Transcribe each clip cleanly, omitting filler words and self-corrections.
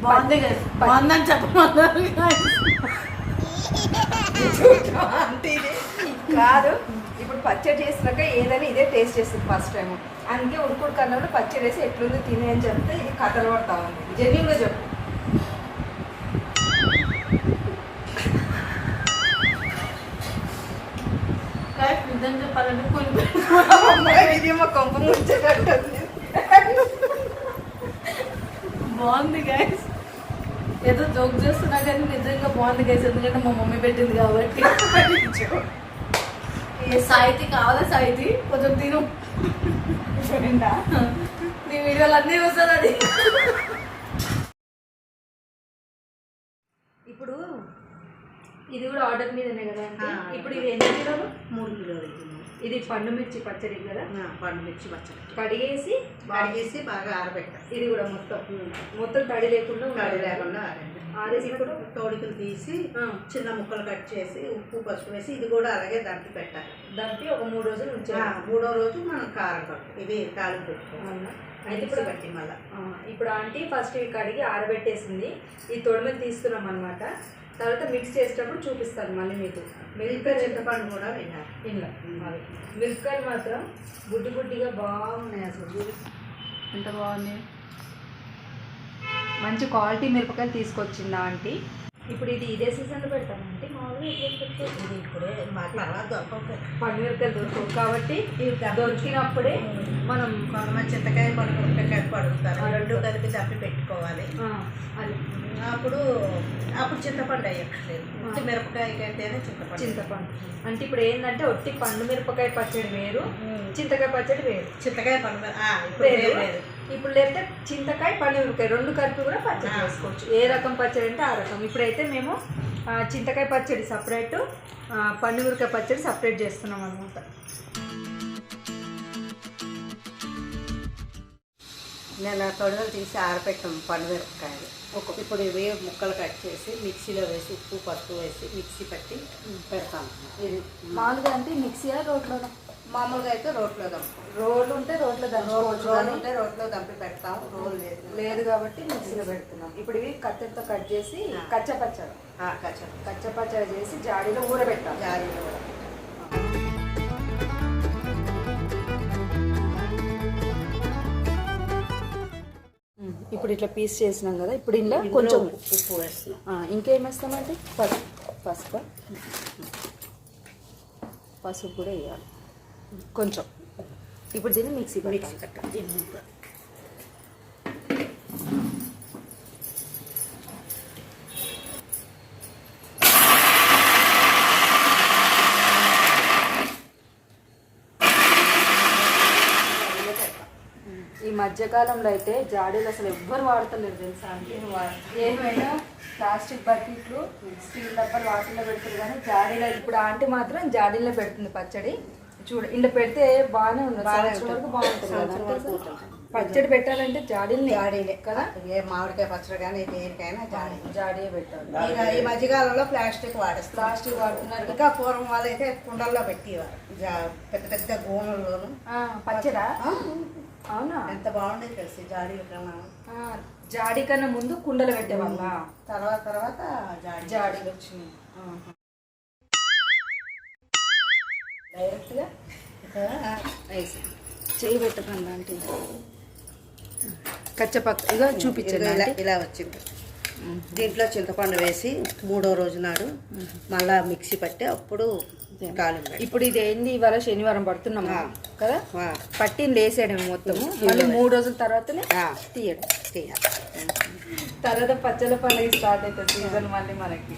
బాగుంది బాగుందని చెప్పమన్నారు అంటే ఇది కాదు. ఇప్పుడు పచ్చడి చేసినాక ఏదైనా ఇదే టేస్ట్ చేస్తుంది ఫస్ట్ టైం. అందుకే ఉడుకుడు కన్నప్పుడు పచ్చడి వేసి ఎట్లుంది తినే అని చెప్తే ఇది కథలు పడతా ఉంది. జెన్యున్గా చెప్పు. నిజం చెప్పాలంటే ఇది మా కొంప ముంచేటట్టు బాగుంది గైస్. ఏదో జోక్ చేస్తున్నా కానీ నిజంగా బాగుంది గైస్. ఎందుకంటే మా మమ్మీ పెట్టింది కాబట్టి. సాయితి కావాలా సాయితి కొంచెం తిను. నీ వీడియోలు అన్నీ వస్తుంది అది. ఇప్పుడు ఇది కూడా ఆర్డర్ మీదనే కదా. ఇప్పుడు ఇది ఎన్ని కిలోలు? 3 కిలోలు. ఇది పండు మిర్చి పచ్చడి కదా. పండు మిర్చి పచ్చడి కడిగేసి బాగా ఆరబెట్టాలి. ఇది కూడా మొత్తం తడి లేకుండా ఆరేసి ఇప్పుడు తోడికలు తీసి చిన్న ముక్కలు కట్ చేసి ఉప్పు పసుపు వేసి ఇది కూడా అలాగే దంపి పెట్టాలి. దంపి ఒక 3 రోజులు ఉంచాలి. 3వ రోజు మనం కారం పట్టు ఇవి తాలింపు పెట్టుకోవాలి. అయితే ఇప్పుడు బట్టి మళ్ళీ ఇప్పుడు ఆంటీ ఫస్ట్ ఇవి కడిగి ఆరబెట్టేసింది. ఈ తొడిమలు తీస్తున్నాం అనమాట. తర్వాత మిక్స్ చేసేటప్పుడు చూపిస్తాను మళ్ళీ మీకు. మిల్కర్ చింతపండు కూడా వేయాలి. ఇలా మిల్కర్ మాత్రం గుడ్డి గుడ్డిగా బాగున్నాయి. అసలు ఎంత బాగుంది. మంచి క్వాలిటీ మిరపకాయలు తీసుకొచ్చిందా ఆంటీ. ఇప్పుడు ఇదే సీజన్లో పెడతామంటే మామూలుగా ఇది ఇప్పుడే మాకు అలా దొరకవు. పండు మిరపకాయలు దొరకవు కాబట్టి దొరికినప్పుడే మనం కొంతమంది చింతకాయ మిరపకాయ పడుతారు. 2 కలిపి తప్పి పెట్టుకోవాలి. అది అప్పుడు చింతపండు అయ్యట్లేదు. మిరపకాయకి అయితేనే చింతపండు. అంటే ఇప్పుడు ఏంటంటే ఒట్టి పండు మిరపకాయ పచ్చడి వేరు, చింతకాయ పచ్చడి వేరు. చింతకాయ పండు వేరు. ఇప్పుడు లేకపోతే చింతకాయ పండు మిరపకాయ 2 కలిపి కూడా పచ్చడి చేసుకోవచ్చు. ఏ రకం పచ్చడి అంటే ఆ రకం. ఇప్పుడైతే మేము చింతకాయ పచ్చడి సపరేట్, పండు మిరపకాయ పచ్చడి సపరేట్ చేస్తున్నాం అనమాట. నేను తొడగలు తీసి ఆరపెట్టాము పండు మిరపకాయలు. ఇప్పుడు ఇవి ముక్కలు కట్ చేసి మిక్సీలో వేసి ఉప్పు పసుపు వేసి మిక్సీ పట్టి పెడతాము. ఇది మామూలుగా అంటే మిక్సీయా రోట్లో? మామూలుగా అయితే రోట్లో దంపు. రోలు ఉంటే రోట్లో దంపి పెడతాము. రోలు లేదు కాబట్టి మిక్సీలో పెడుతున్నాం. ఇప్పుడు ఇవి కత్తెరతో కట్ చేసి కచ్చపచ్చడి చేసి జాడీలో ఊరబెట్టాం. జాడీలో కూడా ఇప్పుడు ఇట్లా పీస్ చేసినాం కదా. ఇప్పుడు ఇందులో కొంచెం ఉప్పు వేస్తున్నాం. ఇంకేం వేస్తామంటే పసుపు కూడా వేయాలి కొంచెం. ఇప్పుడు దీన్ని మిక్సీ కట్టాలి. ఈ మధ్యకాలంలో అయితే జాడీలు అసలు ఎవ్వరు వాడతలేరు తెలుసా. ఏమైనా ప్లాస్టిక్ బకెట్లు, స్టీల్ డబ్బాలు వాటిల్లో పెడుతుంది కానీ జాడీలో. ఇప్పుడు ఆంటీ మాత్రం జాడీలో పెడుతుంది పచ్చడి. ఇంట్లో పెడితే బాగానే ఉంది, వరకు బాగుంటుంది కదా. పచ్చడి పెట్టాలంటే జాడీలే కదా. ఏ మామిడికాయ పచ్చడి కానీ దేనికైనా జాడీయే పెట్టాలి. ఈ మధ్యకాలంలో ప్లాస్టిక్ వాడుతున్నారు. ఇంకా పూర్వం వాళ్ళు అయితే కుండల్లో పెట్టేవారు. పెద్ద పెద్ద గోనుల్లోను పచ్చడా. అవునా, ఎంత బాగుండేది తెలిసి. జాడీ కన్నా ముందు కుండలు పెట్టేవాళ్ళ, తర్వాత జాడీలు వచ్చినాయి. డైరెక్ట్గా చేయి పెట్టకండి అంటే కచ్చపక్క ఇక చూపించండి. ఇలా వచ్చింది. దీంట్లో చింతపండు వేసి 3వ రోజు నాడు మళ్ళా మిక్సీ పట్టి అప్పుడు ఇప్పుడు ఇది ఏంది, ఇవాళ శనివారం పడుతున్నాము కదా. పట్టింది వేసేయడం మొత్తము. మళ్ళీ 3 రోజుల తర్వాతనే తీయాలి. తర్వాత పచ్చల పండుగ స్టార్ట్ అవుతుంది సీజన్ మళ్ళీ మనకి.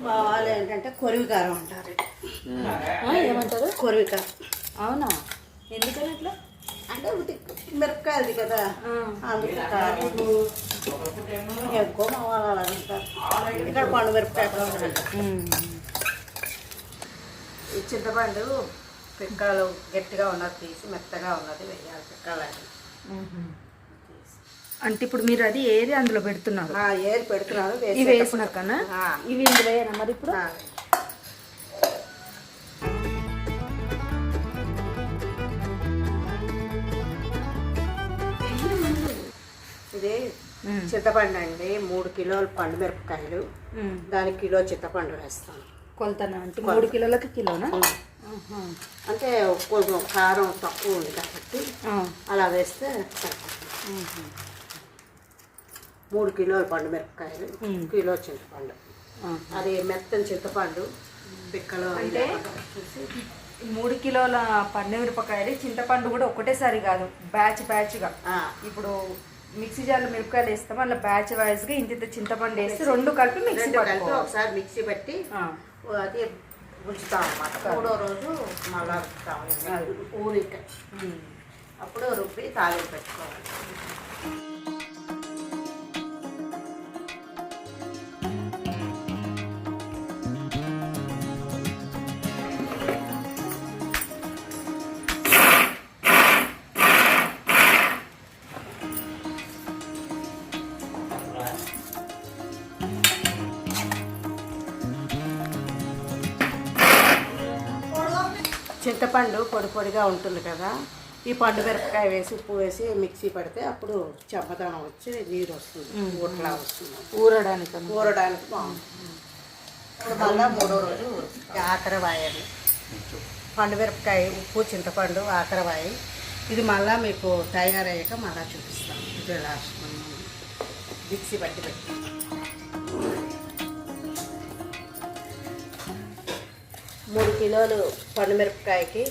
వాళ్ళు ఏంటంటే కొరివికారం అంటారు. ఏమంటారు? కొరివికారం. అవునా, ఎందుకని అట్లా అంటే మిరపకాయలది కదా. అందుకు ఎక్కువ మా వాళ్ళు అలా అంటారు. ఇక్కడ పండు మిరపకాయ కూడా ఉంటుంది. ఈ చింతపండు పిక్కలు గట్టిగా ఉన్నది తీసి మెత్తగా ఉన్నది వేయాలి పిక్కలని. అంటే ఇప్పుడు మీరు అది ఏది అందులో పెడుతున్నారు? ఏది పెడుతున్నాను ఇవి వేసినాకనా ఇవి ఇందులో వేయనా మరి ఇప్పుడు? ఇది చింతపండు అండి, 3 కిలోలు పండు మిరపకాయలు, దానికి కిలో చింతపండు వేస్తాను. కొలతనా అంటే 3 కిలోలకి కిలోనా? అంటే కొంచెం కారం తక్కువ ఉంది కాబట్టి అలా వేస్తే 3 కిలోలు పండు మిరపకాయలు, కిలో చింతపండు. అది మెత్తని చింతపండు పిక్కలు. అంటే 3 కిలోల పండు మిరపకాయలు చింతపండు కూడా ఒకటేసారి కాదు, బ్యాచ్గా. ఇప్పుడు మిక్సీ జార్లో మిరపకాయలు వేస్తాం, అలా బ్యాచ్ వైజ్గా ఇంత చింతపండు వేస్తే 2 కలిపి మిక్సీ పట్టుకో. ఒకసారి మిక్సీ పెట్టి అది ఉంచుతాం అన్నమాట. 3వ రోజు మళ్ళా ఊరిక అప్పుడు రుబ్బి తాలింపు పెట్టుకోవాలి. చింతపండు పొడి పొడిగా ఉంటుంది కదా, ఈ పండు మిరపకాయ వేసి ఉప్పు వేసి మిక్సీ పడితే అప్పుడు చెమ్మదనం వచ్చి నీరు వస్తుంది, ఊట్లా వస్తుంది. ఊరడానికి బాగుంటుంది. ఇప్పుడు మళ్ళీ 3వ రోజు ఆకరవాయాలి. పండు మిరపకాయ, ఉప్పు, చింతపండు, ఆకరవాయ. ఇది మళ్ళీ మీకు తయారయ్యాక మళ్ళీ చూపిస్తాం. ఇది లాస్ట్ మిక్సీ పెట్టి 3 కిలోలు పండు మిరపకాయకి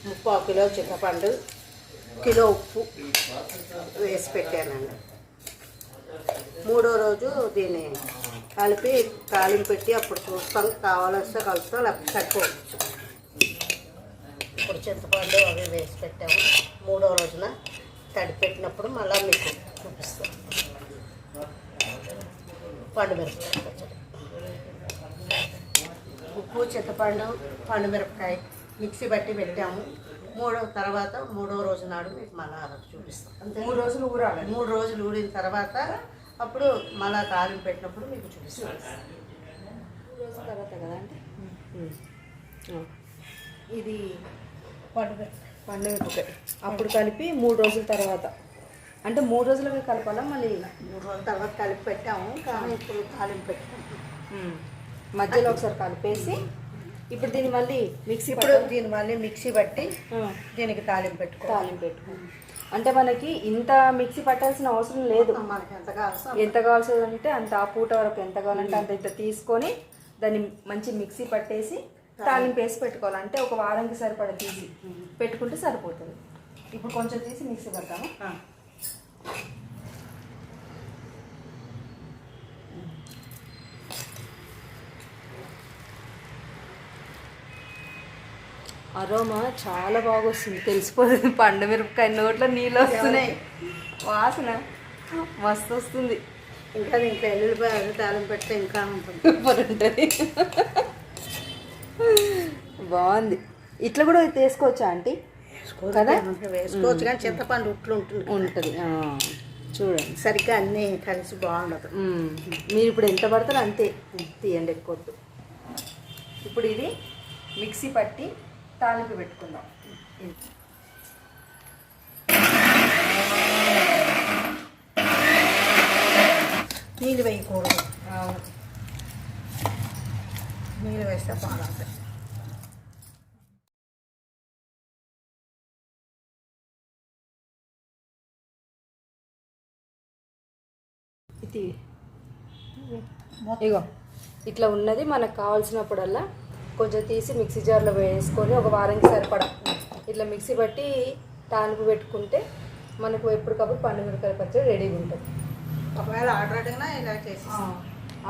3/4 కిలో చింతపండు, కిలో ఉప్పు వేసి పెట్టానండి. 3వ రోజు దీన్ని కలిపి తాలింపు పెట్టి అప్పుడు చూస్తాం, కావాల్స్తే కలుపుతాం, లేకపోతే సరిపోవచ్చు. ఇప్పుడు చింతపండు అవి వేసి పెట్టాము. 3వ రోజున తడిపి పెట్టినప్పుడు మళ్ళీ మీకు చూపిస్తాం. పండు మిరపకాయ పచ్చడి, ఉప్పు, చింతపండు, పండు మిరపకాయ మిక్సీ బట్టి పెట్టాము. 3వ రోజు నాడు మీకు మళ్ళీ చూపిస్తాం. అంతే. 3 రోజులు ఊరాలి. 3 రోజులు ఊరిన తర్వాత అప్పుడు మళ్ళీ తాలింపు పెట్టినప్పుడు మీకు చూపిస్తాం. 3 రోజుల తర్వాత కదా అంటే ఇది పండు మిరపకాయ అప్పుడు కలిపి 3 రోజుల తర్వాత, అంటే 3 రోజులకి కలపాలా మళ్ళీ? 3 రోజుల తర్వాత కలిపి పెట్టాము, కానీ ఇప్పుడు తాలింపు పెట్టాము. మధ్యలో ఒకసారి కలిపేసి ఇప్పుడు దీన్ని మళ్ళీ మిక్సీ బట్టి దీనికి తాలింపు పెట్టుకో. అంటే మనకి ఇంత మిక్సీ పట్టాల్సిన అవసరం లేదు. మనకి ఎంత కావాల్సింది అంటే అంత, ఆ పూట వరకు ఎంత కావాలంటే అంత ఇంత తీసుకొని దాన్ని మంచి మిక్సీ పట్టేసి తాలింపు వేసి పెట్టుకోవాలి. అంటే ఒక వారానికి సరిపడా తీసి పెట్టుకుంటే సరిపోతుంది. ఇప్పుడు కొంచెం తీసి మిక్సీ పడతాము. అరోమా చాలా బాగా వస్తుంది, తెలిసిపోతుంది. పండు మిరపకాయ నోట్లో నీళ్ళు వస్తున్నాయి, వాసన మస్తు వస్తుంది. ఇంకా దీంట్లో ఎల్లుల్లిపాయలు తాలింపు పెడితే ఇంకా ఉంటుంది. బాగుంది. ఇట్లా కూడా వేసుకోవచ్చా ఆంటీ? కదా వేసుకోవచ్చు, కానీ చింతపండు ఉట్లు ఉంటుంది. చూడండి సరిగ్గా అన్నీ కలిసి బాగుండదు. మీరు ఇప్పుడు ఎంత పడతారో అంతే తీయండి, ఎక్కువ. ఇప్పుడు ఇది మిక్సీ పట్టి తాలింపు పెట్టుకుందాం. నీళ్ళు వేయకూడదు, నీళ్ళు వేస్తే బాగుంటుంది. ఇగో ఇట్లా ఉన్నది. మనకు కావాల్సినప్పుడల్లా కొంచెం తీసి మిక్సీ జార్లో వేసుకొని ఒక వారానికి సరిపడా ఇట్లా మిక్సీ పట్టి తాలింపు పెట్టుకుంటే మనకు ఎప్పటికప్పుడు పండు మిరపకాయ పచ్చడి రెడీగా ఉంటుంది. ఒకవేళ ఆర్డర్ అడిగినా ఇలా చేసి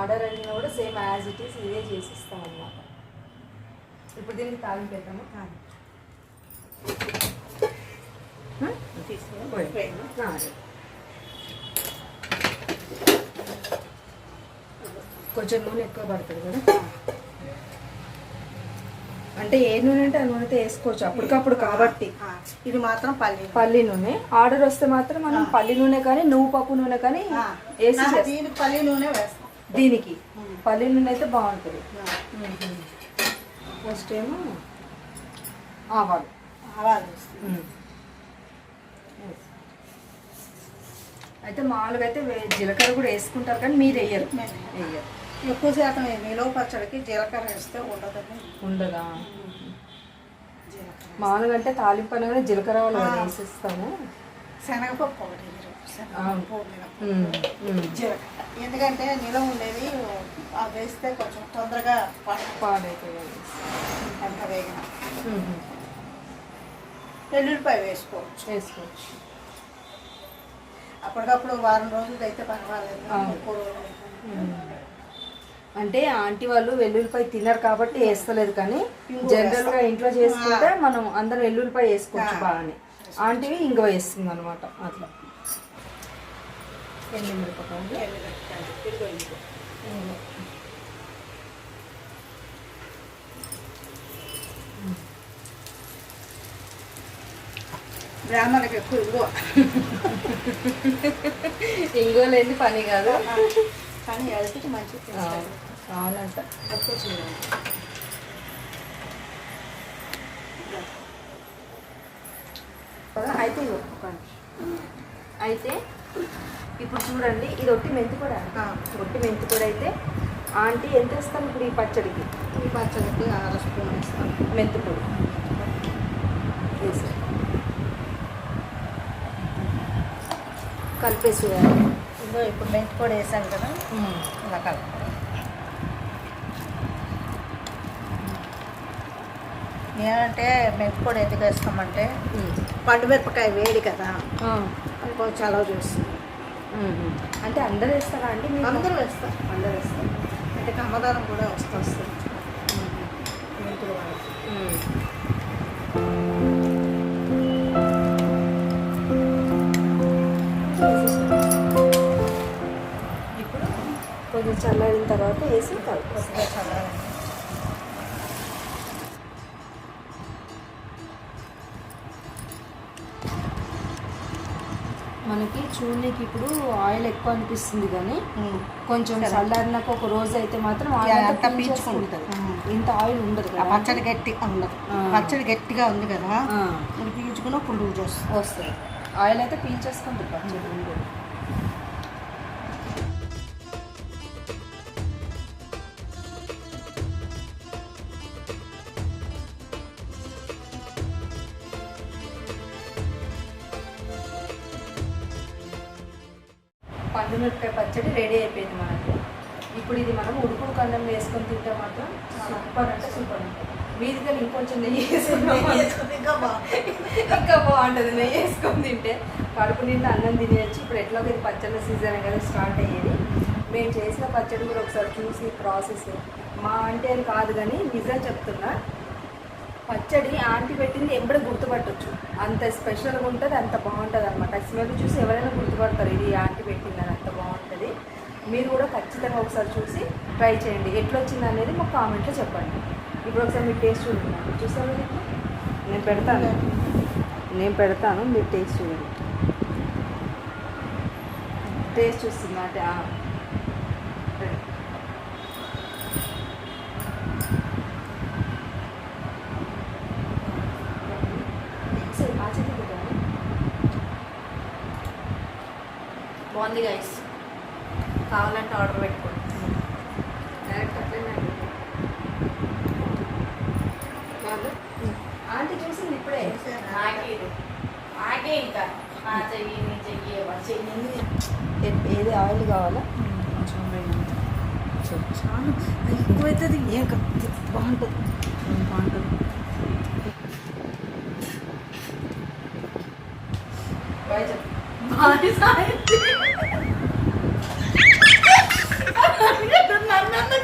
ఆర్డర్ అడిగినా కూడా సేమ్ యాజ్ ఇట్ ఈస్ ఇదే చేసిస్తాం అన్నమాట. ఇప్పుడు దీనికి తాలింపు పెడతాము. కొంచెం నూనె ఎక్కువ పడుతుంది కదా. అంటే ఏ నూనె అంటే ఆ నూనెతో వేసుకోవచ్చు అప్పటికప్పుడు కాబట్టి. ఇది మాత్రం పల్లి నూనె. ఆర్డర్ వస్తే మాత్రం మనం పల్లి నూనె కానీ నువ్వు పప్పు నూనె కానీ వేసి దీనికి పల్లి నూనె వేస్తాం. దీనికి పల్లి నూనె అయితే బాగుంటుంది. ఫస్ట్ ఏమో ఆవాలు. అయితే మామూలుగా అయితే జీలకర్ర కూడా వేసుకుంటారు కానీ మీరు వేయరు. వేయరు ఎక్కువ శాతం నిలవ పచ్చడికి జీలకర్ర వేస్తే ఉండదా? మామూలుగా అంటే తాలింపు అనగానే జీలకర్ర వాళ్ళు వేసేస్తాము. శనగపప్పు ఒకటి జీలకర్ర, ఎందుకంటే నిలవ ఉండేది అది వేస్తే కొంచెం తొందరగా పాడైపోయింది. ఎంత వేగిన వెల్లుల్లిపాయ వేసుకోవచ్చు. అప్పటికప్పుడు వారం రోజులు అయితే పర్వాలేదు. అంటే ఆంటీ వాళ్ళు వెల్లుల్లిపాయ తినరు కాబట్టి వేస్తలేదు, కానీ జనరల్గా ఇంట్లో చేసుకుంటే మనం అందరం వెల్లుల్లిపాయ వేసుకోవచ్చు బాగానే. ఆంటీవి ఇంక వేస్తుంది అనమాట. అట్లా బ్రాహ్మణులకు ఎక్కువ ఇంగో లేని పని కాదు, కానీ హెల్త్కి మంచిది. అవునంట. ఎక్కువ చేయాలి. అయితే అయితే ఇప్పుడు చూడండి, ఇది ఒట్టి మెంతి కూడా. ఒట్టి మెంతి కూడా అయితే ఆంటీ ఎంత ఇస్తాను ఇప్పుడు ఈ పచ్చడికి? ఈ పచ్చడికి 6 స్పూన్లు ఇస్తాను మెంతి పొడి వేసి కలిపేసి. ఇదిగో ఇప్పుడు మెంతి పొడి వేసాను కదా, ఇలా కలుపుకోవాలి. ఏమంటే మెంతి పొడి ఎందుకు వేస్తామంటే పండు మిరపకాయ వేడి కదా, కొంచెం చలవ చూస్తుంది. అంటే అందరూ వేస్తారా అండి? అందరూ వేస్తారు. అందరూ వేస్తారు. అంటే కమ్మదానం కూడా వస్తుంది మెంతులు వాళ్ళకి. ఇప్పుడు కొంచెం చల్లారిన తర్వాత వేసి కొద్దిగా చల్లారండి. మనకి చూడడానికి ఇప్పుడు ఆయిల్ ఎక్కువ అనిపిస్తుంది, కానీ కొంచెం చల్లారినాక ఒక రోజు అయితే మాత్రం అంత పీల్చుకుంటుంది. ఇంత ఆయిల్ ఉండదు కదా. పచ్చడి గట్టిగా ఉండదు. పచ్చడి గట్టిగా ఉంది కదా, ఇది పీల్చుకుని ఇప్పుడు లూజ్ వస్తుంది. ఆయిల్ అయితే పీల్చేసుకుంటుంది పచ్చడి ఉండదు. పండుమిరపకాయ పచ్చడి రెడీ అయిపోయింది మనకు. ఇప్పుడు ఇది మనం ఉడుకుడు కన్నం వేసుకొని తింటే మాత్రం సూపర్ అంటే సూపర్ ఉంటుంది. మీది కానీ ఇంకొంచెం నెయ్యి వేసుకుంటే ఇంకా బాగుంటుంది. నెయ్యి వేసుకొని తింటే కడుపు నిండా అన్నం తినేయచ్చు. ఇప్పుడు ఎట్లాగో ఇది పచ్చళ్ళ సీజన్ కదా స్టార్ట్ అయ్యేది. మేము చేసిన పచ్చడి కూడా ఒకసారి చూసి ప్రాసెస్ మా ఆంటీ అని కాదు, కానీ నిజం చెప్తున్నా, పచ్చడి ఆంటీ పెట్టింది ఎంబడి గుర్తుపట్టవచ్చు. అంత స్పెషల్గా ఉంటుంది, అంత బాగుంటుంది అనమాట. స్మెల్ చూసి ఎవరైనా గుర్తుపడతారు ఇది ఆంటీ పెట్టిందని. అంత బాగుంటుంది. మీరు కూడా ఖచ్చితంగా ఒకసారి చూసి ట్రై చేయండి. ఎట్లా వచ్చింది అనేది మాకు కామెంట్లో చెప్పండి. ఇప్పుడు ఒకసారి మీరు టేస్ట్ చూడండి. చూసారు, నేను పెడతాను మీరు టేస్ట్ చూడండి. టేస్ట్ చూస్తుంది అంటే బాగుంది గైస్. కావాలంటే ఆర్డర్ పెట్టుకోండి. డైరెక్ట్ అట్లనే ఆంటీ చూసింది ఇప్పుడే. ఆగే ఇంకా చెయ్యి ఏది ఆయిల్ కావాలా? చాలా ఎక్కువైతుంది. ఏం బాగుంటుంది. బాయ్ చెప్పు. నన్ను